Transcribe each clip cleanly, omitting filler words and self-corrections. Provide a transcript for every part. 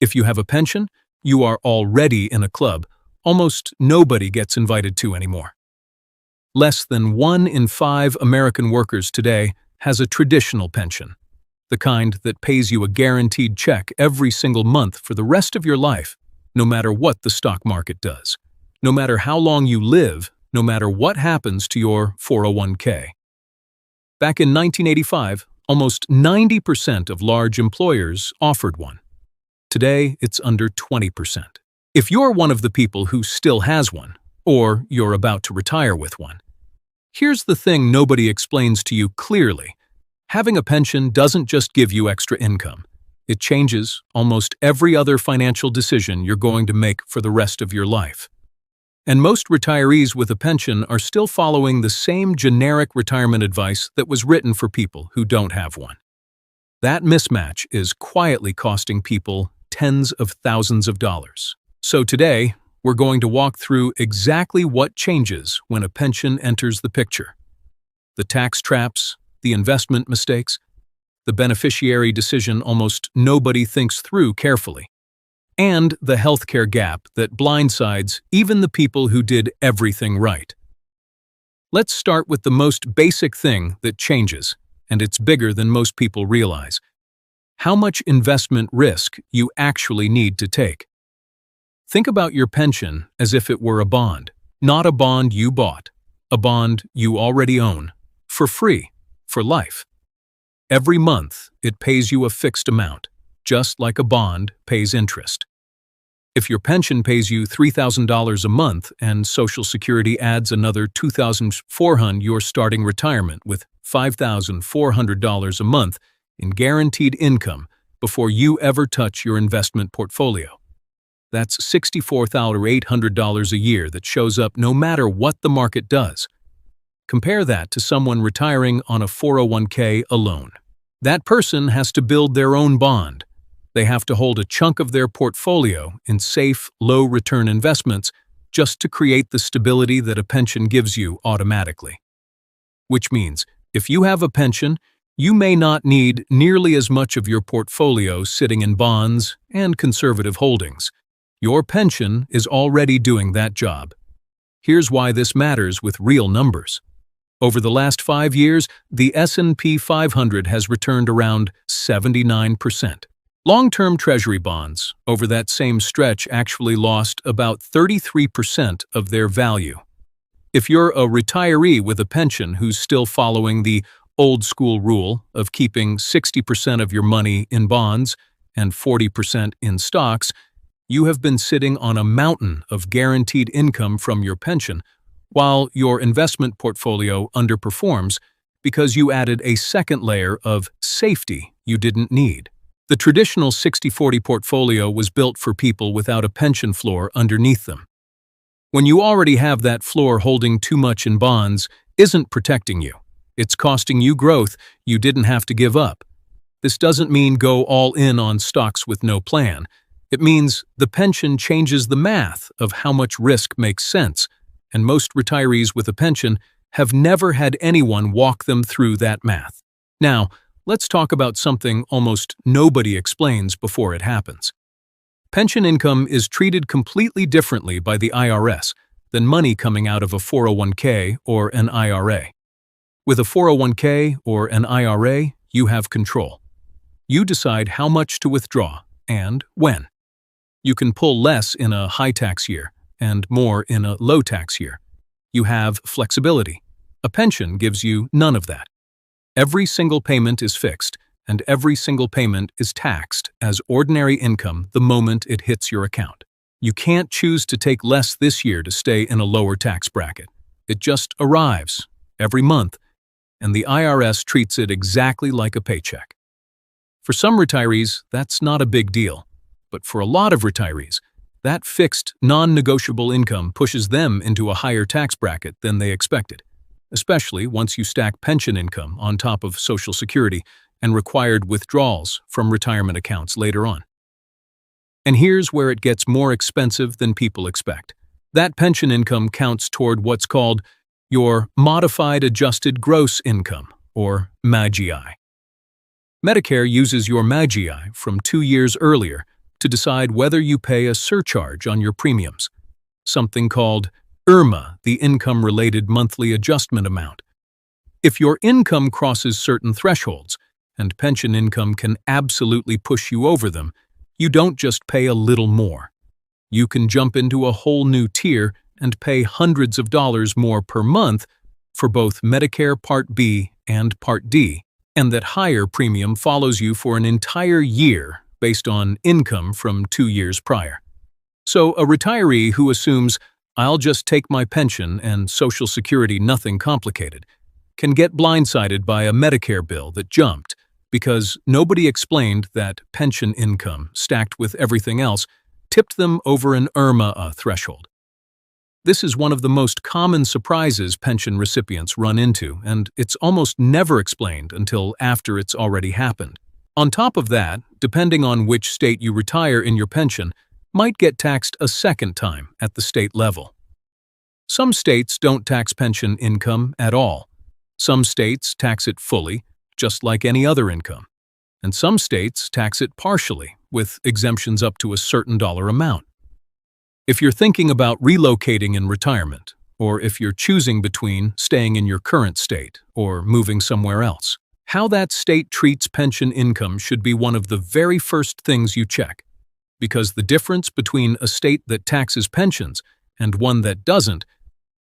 If you have a pension, you are already in a club almost nobody gets invited to anymore. Less than 1 in 5 American workers today has a traditional pension, the kind that pays you a guaranteed check every single month for the rest of your life, no matter what the stock market does, no matter how long you live, no matter what happens to your 401k. Back in 1985, almost 90% of large employers offered one. Today, it's under 20%. If you're one of the people who still has one, or you're about to retire with one, here's the thing nobody explains to you clearly. Having a pension doesn't just give you extra income. It changes almost every other financial decision you're going to make for the rest of your life. And most retirees with a pension are still following the same generic retirement advice that was written for people who don't have one. That mismatch is quietly costing people tens of thousands of dollars. So today, we're going to walk through exactly what changes when a pension enters the picture. The tax traps, the investment mistakes, the beneficiary decision almost nobody thinks through carefully, and the healthcare gap that blindsides even the people who did everything right. Let's start with the most basic thing that changes, and it's bigger than most people realize: how much investment risk you actually need to take. Think about your pension as if it were a bond, not a bond you bought, a bond you already own, for free, for life. Every month, it pays you a fixed amount, just like a bond pays interest. If your pension pays you $3,000 a month and Social Security adds another $2,400, you're starting retirement with $5,400 a month in guaranteed income before you ever touch your investment portfolio. That's $64,800 a year that shows up no matter what the market does. Compare that to someone retiring on a 401k alone. That person has to build their own bond. They have to hold a chunk of their portfolio in safe, low-return investments just to create the stability that a pension gives you automatically. Which means, if you have a pension, you may not need nearly as much of your portfolio sitting in bonds and conservative holdings. Your pension is already doing that job. Here's why this matters with real numbers. Over the last 5 years, the S&P 500 has returned around 79%. Long-term Treasury bonds over that same stretch actually lost about 33% of their value. If you're a retiree with a pension who's still following the old-school rule of keeping 60% of your money in bonds and 40% in stocks, you have been sitting on a mountain of guaranteed income from your pension, while your investment portfolio underperforms because you added a second layer of safety you didn't need. The traditional 60-40 portfolio was built for people without a pension floor underneath them. When you already have that floor, holding too much in bonds isn't protecting you. It's costing you growth you didn't have to give up. This doesn't mean go all in on stocks with no plan. It means the pension changes the math of how much risk makes sense, and most retirees with a pension have never had anyone walk them through that math. Now, let's talk about something almost nobody explains before it happens. Pension income is treated completely differently by the IRS than money coming out of a 401k or an IRA. With a 401k or an IRA, you have control. You decide how much to withdraw and when. You can pull less in a high-tax year and more in a low-tax year. You have flexibility. A pension gives you none of that. Every single payment is fixed, and every single payment is taxed as ordinary income the moment it hits your account. You can't choose to take less this year to stay in a lower tax bracket. It just arrives every month, and the IRS treats it exactly like a paycheck. For some retirees, that's not a big deal, but for a lot of retirees, that fixed, non-negotiable income pushes them into a higher tax bracket than they expected, especially once you stack pension income on top of Social Security and required withdrawals from retirement accounts later on. And here's where it gets more expensive than people expect. That pension income counts toward what's called your Modified Adjusted Gross Income, or MAGI. Medicare uses your MAGI from 2 years earlier to decide whether you pay a surcharge on your premiums, something called IRMA, the Income-Related Monthly Adjustment Amount. If your income crosses certain thresholds, and pension income can absolutely push you over them, you don't just pay a little more. You can jump into a whole new tier and pay hundreds of dollars more per month for both Medicare Part B and Part D, and that higher premium follows you for an entire year based on income from 2 years prior. So a retiree who assumes, "I'll just take my pension and Social Security, nothing complicated," can get blindsided by a Medicare bill that jumped because nobody explained that pension income, stacked with everything else, tipped them over an IRMA threshold. This is one of the most common surprises pension recipients run into, and it's almost never explained until after it's already happened. On top of that, depending on which state you retire in, your pension might get taxed a second time at the state level. Some states don't tax pension income at all. Some states tax it fully, just like any other income. And some states tax it partially, with exemptions up to a certain dollar amount. If you're thinking about relocating in retirement, or if you're choosing between staying in your current state or moving somewhere else, how that state treats pension income should be one of the very first things you check, because the difference between a state that taxes pensions and one that doesn't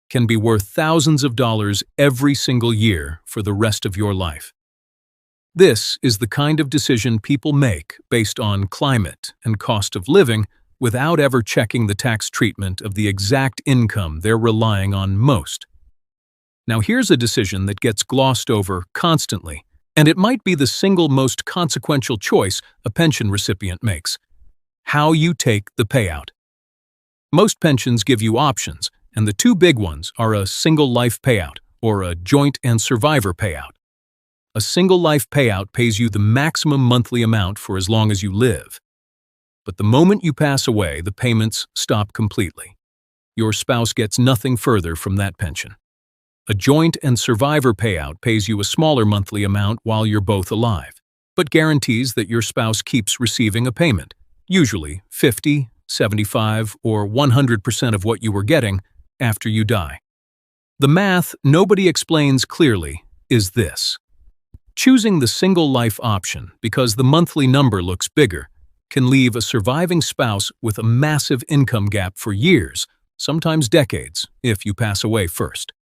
can be worth thousands of dollars every single year for the rest of your life. This is the kind of decision people make based on climate and cost of living without ever checking the tax treatment of the exact income they're relying on most. Now here's a decision that gets glossed over constantly, and it might be the single most consequential choice a pension recipient makes: how you take the payout. Most pensions give you options, and the two big ones are a single life payout or a joint and survivor payout. A single life payout pays you the maximum monthly amount for as long as you live. But the moment you pass away, the payments stop completely. Your spouse gets nothing further from that pension. A joint and survivor payout pays you a smaller monthly amount while you're both alive, but guarantees that your spouse keeps receiving a payment, usually 50, 75, or 100% of what you were getting after you die. The math nobody explains clearly is this: choosing the single life option because the monthly number looks bigger can leave a surviving spouse with a massive income gap for years, sometimes decades, if you pass away first.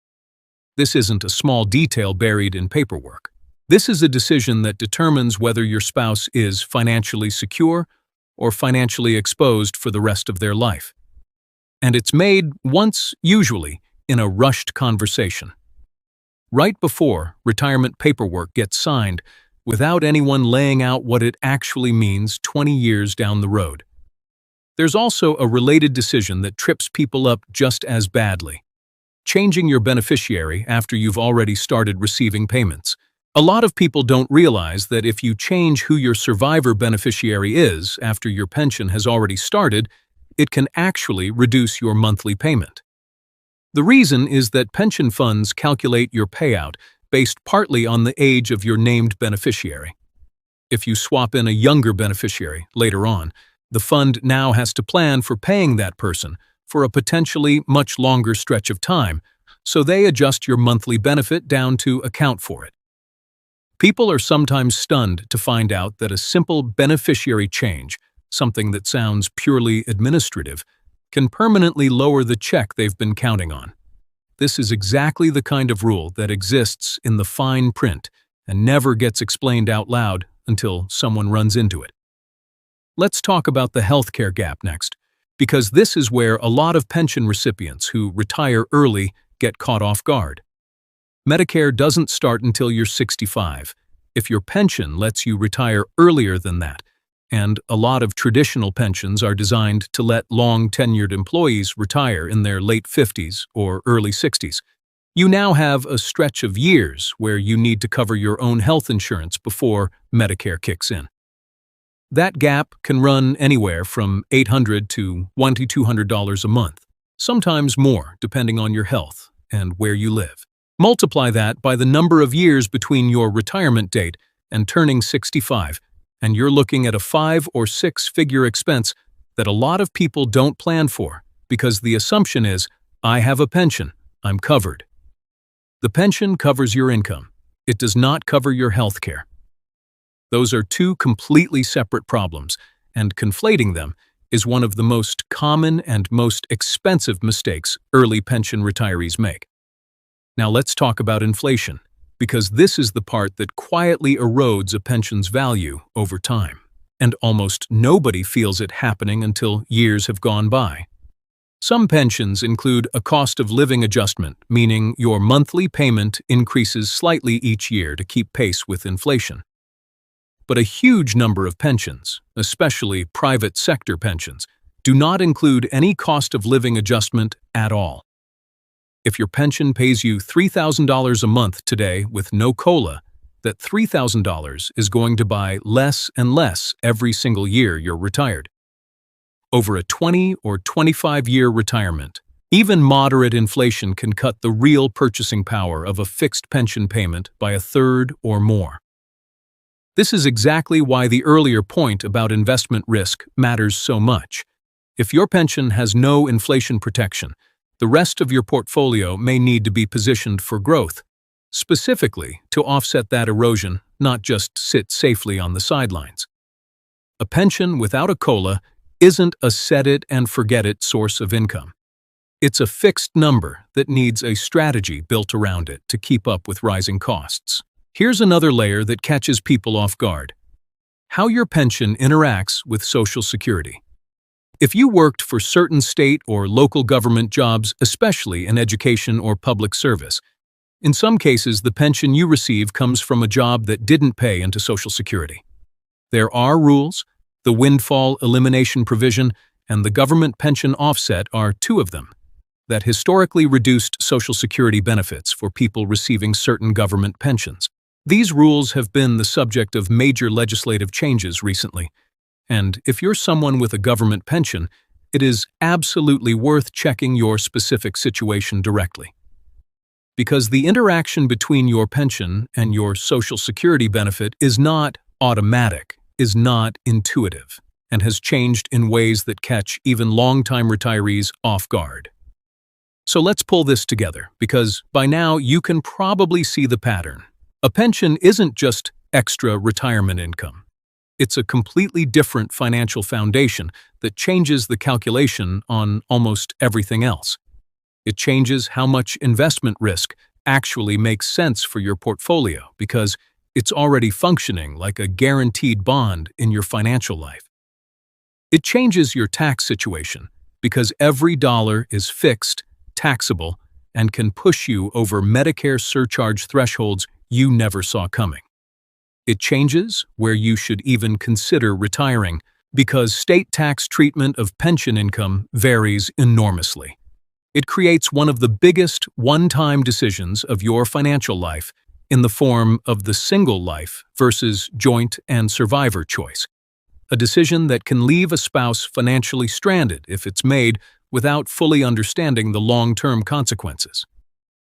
This isn't a small detail buried in paperwork. This is a decision that determines whether your spouse is financially secure or financially exposed for the rest of their life. And it's made once, usually, in a rushed conversation. Right before retirement paperwork gets signed, without anyone laying out what it actually means 20 years down the road. There's also a related decision that trips people up just as badly: changing your beneficiary after you've already started receiving payments. A lot of people don't realize that if you change who your survivor beneficiary is after your pension has already started, it can actually reduce your monthly payment. The reason is that pension funds calculate your payout based partly on the age of your named beneficiary. If you swap in a younger beneficiary later on, the fund now has to plan for paying that person for a potentially much longer stretch of time, so they adjust your monthly benefit down to account for it. People are sometimes stunned to find out that a simple beneficiary change, something that sounds purely administrative, can permanently lower the check they've been counting on. This is exactly the kind of rule that exists in the fine print and never gets explained out loud until someone runs into it. Let's talk about the healthcare gap next, because this is where a lot of pension recipients who retire early get caught off guard. Medicare doesn't start until you're 65. If your pension lets you retire earlier than that, and a lot of traditional pensions are designed to let long-tenured employees retire in their late 50s or early 60s. You now have a stretch of years where you need to cover your own health insurance before Medicare kicks in. That gap can run anywhere from $800 to $2,200 a month, sometimes more depending on your health and where you live. Multiply that by the number of years between your retirement date and turning 65, and you're looking at a 5 or 6-figure expense that a lot of people don't plan for because the assumption is, I have a pension, I'm covered. The pension covers your income. It does not cover your health care. Those are two completely separate problems, and conflating them is one of the most common and most expensive mistakes early pension retirees make. Now let's talk about inflation, because this is the part that quietly erodes a pension's value over time, and almost nobody feels it happening until years have gone by. Some pensions include a cost of living adjustment, meaning your monthly payment increases slightly each year to keep pace with inflation. But a huge number of pensions, especially private sector pensions, do not include any cost of living adjustment at all. If your pension pays you $3,000 a month today with no COLA, that $3,000 is going to buy less and less every single year you're retired. Over a 20 or 25-year retirement, even moderate inflation can cut the real purchasing power of a fixed pension payment by a third or more. This is exactly why the earlier point about investment risk matters so much. If your pension has no inflation protection, the rest of your portfolio may need to be positioned for growth, specifically to offset that erosion, not just sit safely on the sidelines. A pension without a COLA isn't a set-it-and-forget-it source of income. It's a fixed number that needs a strategy built around it to keep up with rising costs. Here's another layer that catches people off guard: how your pension interacts with Social Security. If you worked for certain state or local government jobs, especially in education or public service, in some cases the pension you receive comes from a job that didn't pay into Social Security. There are rules. The windfall elimination provision and the government pension offset are two of them that historically reduced Social Security benefits for people receiving certain government pensions. These rules have been the subject of major legislative changes recently, and if you're someone with a government pension, it is absolutely worth checking your specific situation directly. Because the interaction between your pension and your Social Security benefit is not automatic, is not intuitive, and has changed in ways that catch even long-time retirees off guard. So let's pull this together, because by now you can probably see the pattern. A pension isn't just extra retirement income. It's a completely different financial foundation that changes the calculation on almost everything else. It changes how much investment risk actually makes sense for your portfolio, because it's already functioning like a guaranteed bond in your financial life. It changes your tax situation because every dollar is fixed, taxable, and can push you over Medicare surcharge thresholds you never saw coming. It changes where you should even consider retiring because state tax treatment of pension income varies enormously. It creates one of the biggest one-time decisions of your financial life in the form of the single life versus joint and survivor choice, a decision that can leave a spouse financially stranded if it's made without fully understanding the long-term consequences.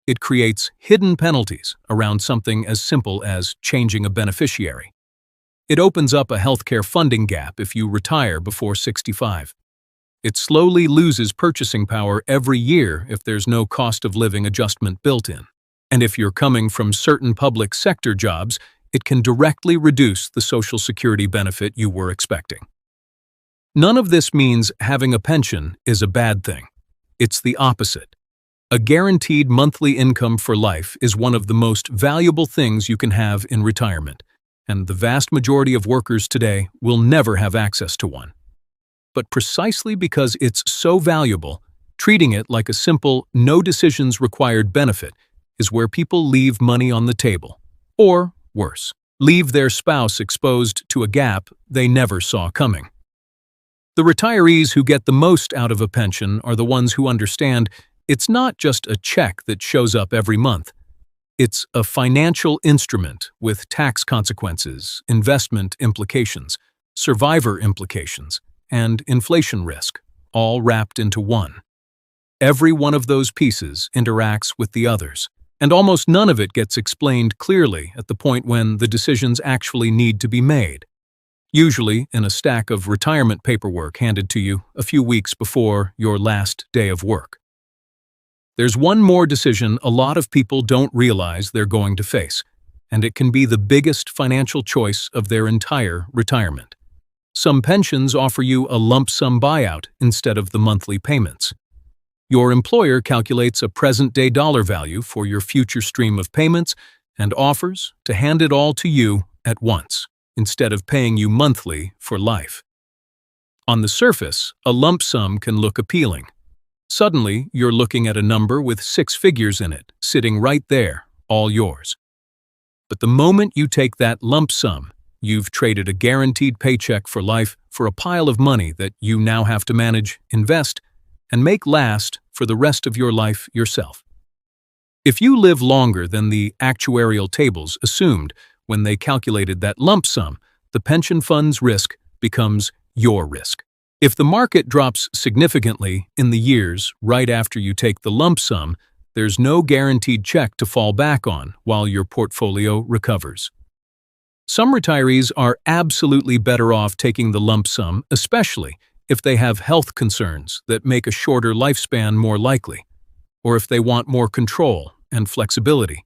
It creates hidden penalties around something as simple as changing a beneficiary. It opens up a healthcare funding gap if you retire before 65. It slowly loses purchasing power every year if there's no cost of living adjustment built in. And if you're coming from certain public sector jobs, it can directly reduce the Social Security benefit you were expecting. None of this means having a pension is a bad thing. It's the opposite. A guaranteed monthly income for life is one of the most valuable things you can have in retirement, and the vast majority of workers today will never have access to one. But precisely because it's so valuable, treating it like a simple, no decisions required benefit is where people leave money on the table, or, worse, leave their spouse exposed to a gap they never saw coming. The retirees who get the most out of a pension are the ones who understand it's not just a check that shows up every month. It's a financial instrument with tax consequences, investment implications, survivor implications, and inflation risk, all wrapped into one. Every one of those pieces interacts with the others, and almost none of it gets explained clearly at the point when the decisions actually need to be made. usually in a stack of retirement paperwork handed to you a few weeks before your last day of work. There's one more decision a lot of people don't realize they're going to face, and it can be the biggest financial choice of their entire retirement. Some pensions offer you a lump sum buyout instead of the monthly payments. Your employer calculates a present-day dollar value for your future stream of payments and offers to hand it all to you at once, instead of paying you monthly for life. On the surface, a lump sum can look appealing. Suddenly, you're looking at a number with 6 figures in it, sitting right there, all yours. But the moment you take that lump sum, you've traded a guaranteed paycheck for life for a pile of money that you now have to manage, invest, and make last for the rest of your life yourself. If you live longer than the actuarial tables assumed when they calculated that lump sum, the pension fund's risk becomes your risk. If the market drops significantly in the years right after you take the lump sum, there's no guaranteed check to fall back on while your portfolio recovers. Some retirees are absolutely better off taking the lump sum, especially if they have health concerns that make a shorter lifespan more likely, or if they want more control and flexibility,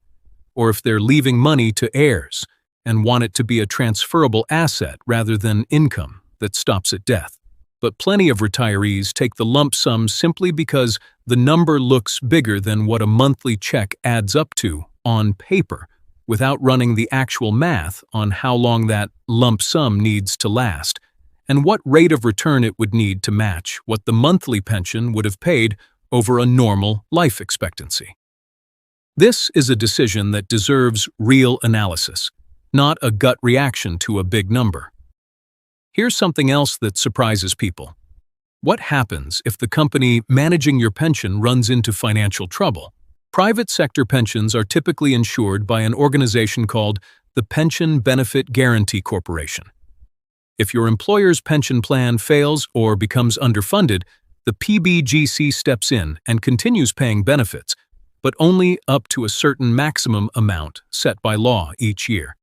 or if they're leaving money to heirs and want it to be a transferable asset rather than income that stops at death. But plenty of retirees take the lump sum simply because the number looks bigger than what a monthly check adds up to on paper, without running the actual math on how long that lump sum needs to last, and what rate of return it would need to match what the monthly pension would have paid over a normal life expectancy. This is a decision that deserves real analysis, not a gut reaction to a big number. Here's something else that surprises people. What happens if the company managing your pension runs into financial trouble? Private sector pensions are typically insured by an organization called the Pension Benefit Guaranty Corporation. If your employer's pension plan fails or becomes underfunded, the PBGC steps in and continues paying benefits, but only up to a certain maximum amount set by law each year.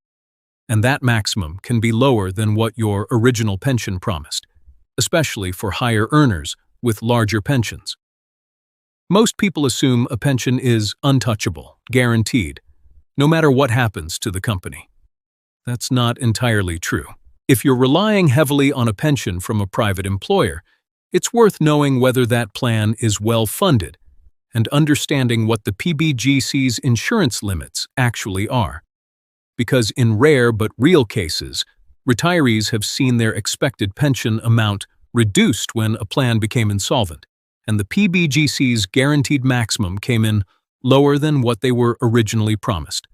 And that maximum can be lower than what your original pension promised, especially for higher earners with larger pensions. Most people assume a pension is untouchable, guaranteed, no matter what happens to the company. That's not entirely true. If you're relying heavily on a pension from a private employer, it's worth knowing whether that plan is well funded and understanding what the PBGC's insurance limits actually are. Because in rare but real cases, retirees have seen their expected pension amount reduced when a plan became insolvent, and the PBGC's guaranteed maximum came in lower than what they were originally promised.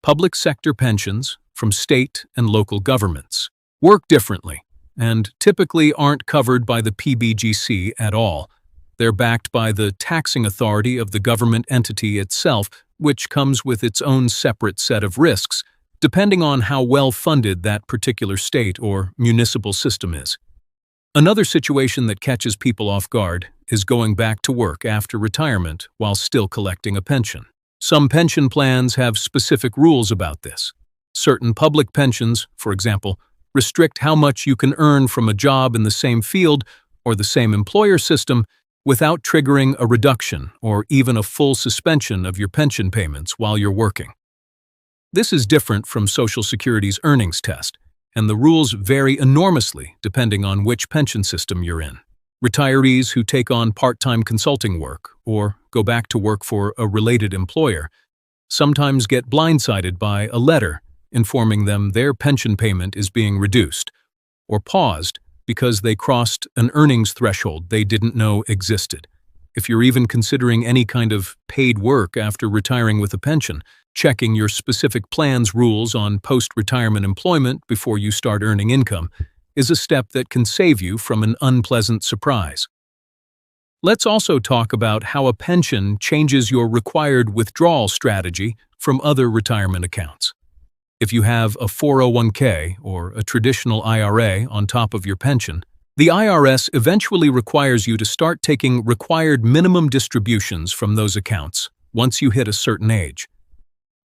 Public sector pensions from state and local governments work differently and typically aren't covered by the PBGC at all. They're backed by the taxing authority of the government entity itself, which comes with its own separate set of risks, depending on how well funded that particular state or municipal system is. Another situation that catches people off guard is going back to work after retirement while still collecting a pension. Some pension plans have specific rules about this. Certain public pensions, for example, restrict how much you can earn from a job in the same field or the same employer system without triggering a reduction or even a full suspension of your pension payments while you're working. This is different from Social Security's earnings test, and the rules vary enormously depending on which pension system you're in. Retirees who take on part-time consulting work or go back to work for a related employer sometimes get blindsided by a letter informing them their pension payment is being reduced or paused because they crossed an earnings threshold they didn't know existed. If you're even considering any kind of paid work after retiring with a pension, checking your specific plan's rules on post-retirement employment before you start earning income is a step that can save you from an unpleasant surprise. Let's also talk about how a pension changes your required withdrawal strategy from other retirement accounts. If you have a 401k or a traditional IRA on top of your pension, the IRS eventually requires you to start taking required minimum distributions from those accounts once you hit a certain age.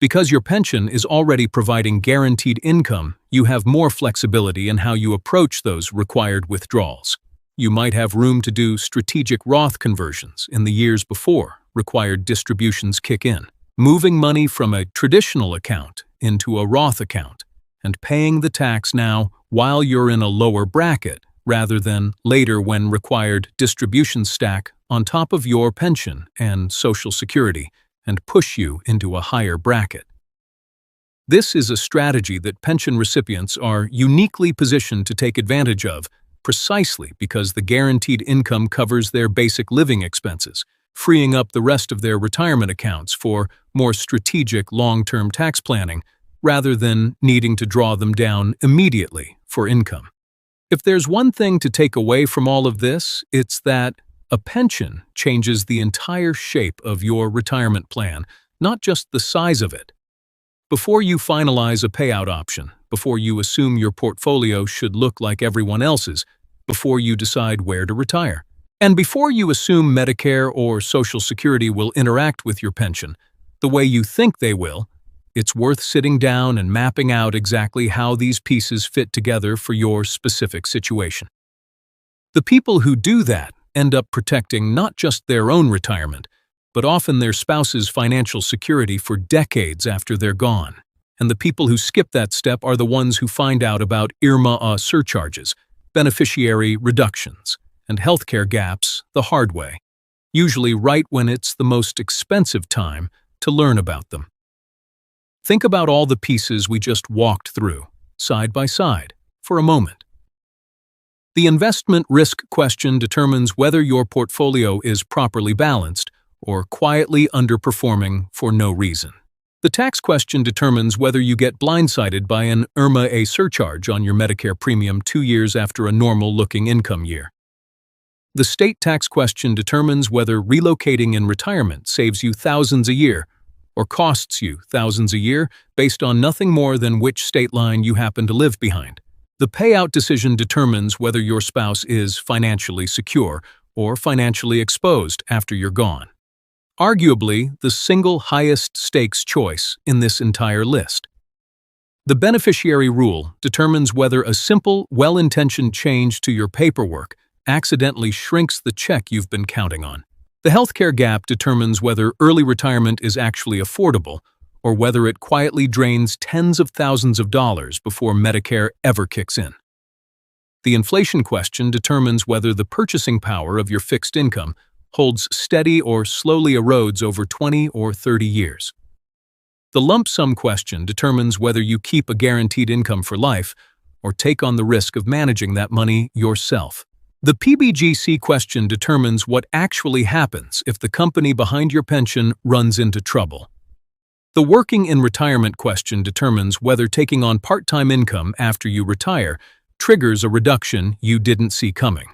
Because your pension is already providing guaranteed income, you have more flexibility in how you approach those required withdrawals. You might have room to do strategic Roth conversions in the years before required distributions kick in, moving money from a traditional account into a Roth account, and paying the tax now while you're in a lower bracket rather than later when required distributions stack on top of your pension and Social Security and push you into a higher bracket. This is a strategy that pension recipients are uniquely positioned to take advantage of precisely because the guaranteed income covers their basic living expenses, freeing up the rest of their retirement accounts for more strategic long-term tax planning rather than needing to draw them down immediately for income. If there's one thing to take away from all of this, it's that a pension changes the entire shape of your retirement plan, not just the size of it. Before you finalize a payout option, before you assume your portfolio should look like everyone else's, before you decide where to retire, and before you assume Medicare or Social Security will interact with your pension the way you think they will, it's worth sitting down and mapping out exactly how these pieces fit together for your specific situation. The people who do that end up protecting not just their own retirement, but often their spouse's financial security for decades after they're gone. And the people who skip that step are the ones who find out about IRMAA surcharges, beneficiary reductions, and healthcare gaps the hard way, usually right when it's the most expensive time to learn about them. Think about all the pieces we just walked through, side by side, for a moment. The investment risk question determines whether your portfolio is properly balanced or quietly underperforming for no reason. The tax question determines whether you get blindsided by an IRMAA surcharge on your Medicare premium 2 years after a normal-looking income year. The state tax question determines whether relocating in retirement saves you thousands a year or costs you thousands a year based on nothing more than which state line you happen to live behind. The payout decision determines whether your spouse is financially secure or financially exposed after you're gone. Arguably, the single highest stakes choice in this entire list. The beneficiary rule determines whether a simple, well-intentioned change to your paperwork accidentally shrinks the check you've been counting on. The healthcare gap determines whether early retirement is actually affordable or whether it quietly drains tens of thousands of dollars before Medicare ever kicks in. The inflation question determines whether the purchasing power of your fixed income holds steady or slowly erodes over 20 or 30 years. The lump sum question determines whether you keep a guaranteed income for life or take on the risk of managing that money yourself. The PBGC question determines what actually happens if the company behind your pension runs into trouble. The working in retirement question determines whether taking on part-time income after you retire triggers a reduction you didn't see coming.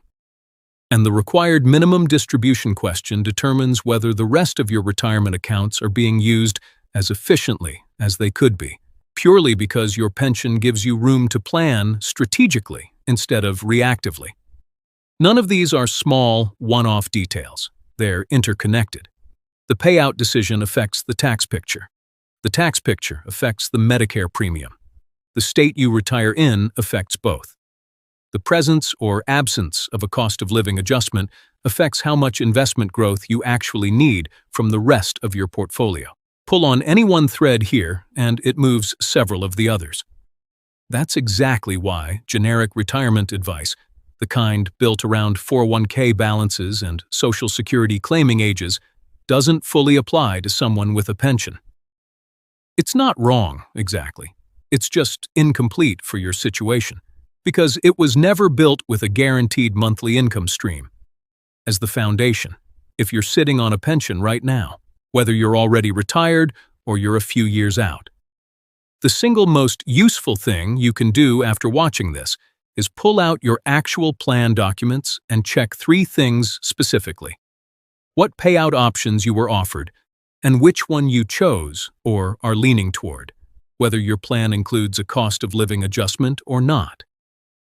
And the required minimum distribution question determines whether the rest of your retirement accounts are being used as efficiently as they could be, purely because your pension gives you room to plan strategically instead of reactively. None of these are small, one-off details. They're interconnected. The payout decision affects the tax picture. The tax picture affects the Medicare premium. The state you retire in affects both. The presence or absence of a cost of living adjustment affects how much investment growth you actually need from the rest of your portfolio. Pull on any one thread here, and it moves several of the others. That's exactly why generic retirement advice, the kind built around 401k balances and Social Security claiming ages, doesn't fully apply to someone with a pension. It's not wrong, exactly. It's just incomplete for your situation, because it was never built with a guaranteed monthly income stream as the foundation if you're sitting on a pension right now, whether you're already retired or you're a few years out. The single most useful thing you can do after watching this is pull out your actual plan documents and check 3 things specifically. What payout options you were offered, and which one you chose or are leaning toward, whether your plan includes a cost of living adjustment or not,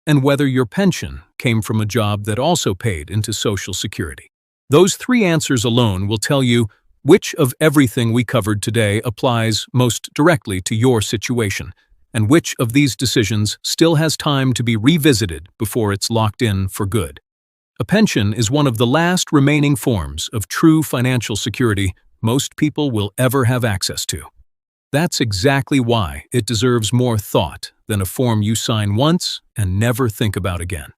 and whether your pension came from a job that also paid into Social Security. Those 3 answers alone will tell you Which of everything we covered today applies most directly to your situation? And which of these decisions still has time to be revisited before it's locked in for good? A pension is one of the last remaining forms of true financial security most people will ever have access to. That's exactly why it deserves more thought than a form you sign once and never think about again.